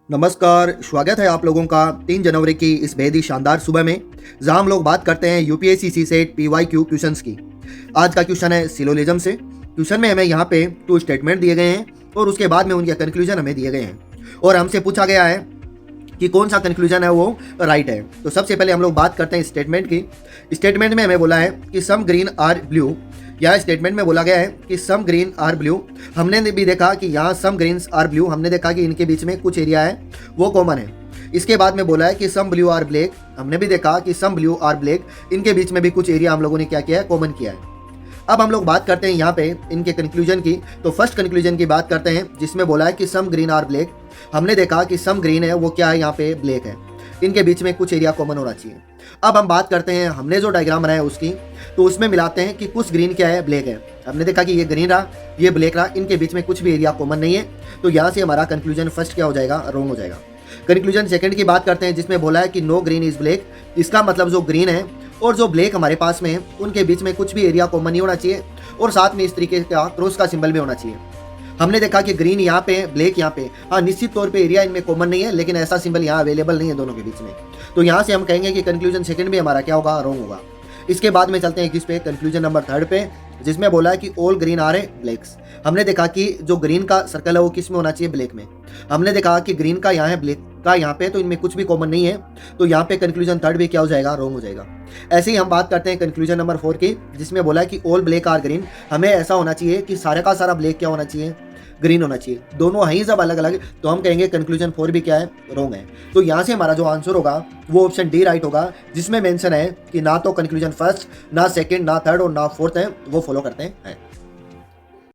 नमस्कार, स्वागत है आप लोगों का 3 जनवरी की इस बेहद ही शानदार सुबह में, जहां हम लोग बात करते हैं यूपीएससी सीसेट पीवाईक्यू क्वेश्चंस की। आज का क्वेश्चन है सिलोजिज्म से। क्वेश्चन में हमें यहाँ पे 2 स्टेटमेंट दिए गए हैं और उसके बाद में उनके कंक्लूजन हमें दिए गए हैं और हमसे पूछा गया है कि कौन सा कंक्लूजन है वो राइट है। तो सबसे पहले हम लोग बात करते हैं स्टेटमेंट की। स्टेटमेंट में हमें बोला है कि सम ग्रीन आर ब्लू, या स्टेटमेंट में बोला गया है कि सम ग्रीन आर ब्लू। हमने भी देखा कि यहाँ सम ग्रीन्स आर ब्लू, हमने देखा कि इनके बीच में कुछ एरिया है वो कॉमन है। इसके बाद में बोला है कि सम ब्लू आर ब्लैक, हमने भी देखा कि सम ब्लू आर ब्लैक, इनके बीच में भी कुछ एरिया हम लोगों ने क्या किया है, कॉमन किया है। अब हम लोग बात करते हैं यहाँ पे इनके कंक्लूजन की। तो फर्स्ट कंक्लूजन की बात करते हैं जिसमें बोला है कि सम ग्रीन आर ब्लैक। हमने देखा कि सम ग्रीन है वो क्या है, यहाँ पे ब्लैक है, इनके बीच में कुछ एरिया कॉमन होना चाहिए। अब हम बात करते हैं, हमने जो डायग्राम बनाया उसकी, तो उसमें मिलाते हैं कि कुछ ग्रीन क्या है, ब्लैक है। हमने देखा कि ये ग्रीन रहा, ये ब्लैक रहा, इनके बीच में कुछ भी एरिया कॉमन नहीं है। तो यहाँ से हमारा कंक्लूजन फर्स्ट क्या हो जाएगा, रॉन्ग हो जाएगा। कंक्लूजन सेकंड की बात करते हैं जिसमें बोला है कि नो ग्रीन इज ब्लैक। इसका मतलब जो ग्रीन है और जो ब्लैक हमारे पास में है उनके बीच में कुछ भी एरिया कॉमन नहीं होना चाहिए और साथ में इस तरीके का क्रॉस का सिंबल भी होना चाहिए। हमने देखा कि ग्रीन यहाँ पे है, ब्लैक यहाँ पे। हाँ, निश्चित तौर पे एरिया इनमें कॉमन नहीं है, लेकिन ऐसा सिंबल यहाँ अवेलेबल नहीं है दोनों के बीच में। तो यहाँ से हम कहेंगे कि कंक्लूजन सेकंड भी हमारा क्या होगा, रॉन्ग होगा। इसके बाद में चलते हैं किस पे, कंक्लूजन नंबर थर्ड पे, जिसमें बोला है कि all green are a blacks. हमने देखा कि जो ग्रीन का सर्कल है वो किस में होना चाहिए, ब्लैक में। हमने देखा कि ग्रीन का यहाँ है, ब्लैक का यहाँ पे, तो इनमें कुछ भी कॉमन नहीं है। तो यहाँ पे कंक्लूजन थर्ड भी क्या हो जाएगा, रॉन्ग हो जाएगा। ऐसे ही हम बात करते हैं कंक्लूजन नंबर 4 की, जिसमें बोला है कि ऑल ब्लैक आर ग्रीन। हमें ऐसा होना चाहिए कि सारा का सारा ब्लैक क्या होना चाहिए, ग्रीन होना चाहिए। दोनों हैं जब अलग अलग, तो हम कहेंगे कंक्लूजन 4 भी क्या है, रॉन्ग है। तो यहाँ से हमारा जो आंसर होगा वो ऑप्शन डी राइट होगा, जिसमें मेंशन है कि ना तो कंक्लूजन फर्स्ट, ना सेकंड, ना थर्ड और ना फोर्थ है वो फॉलो करते हैं।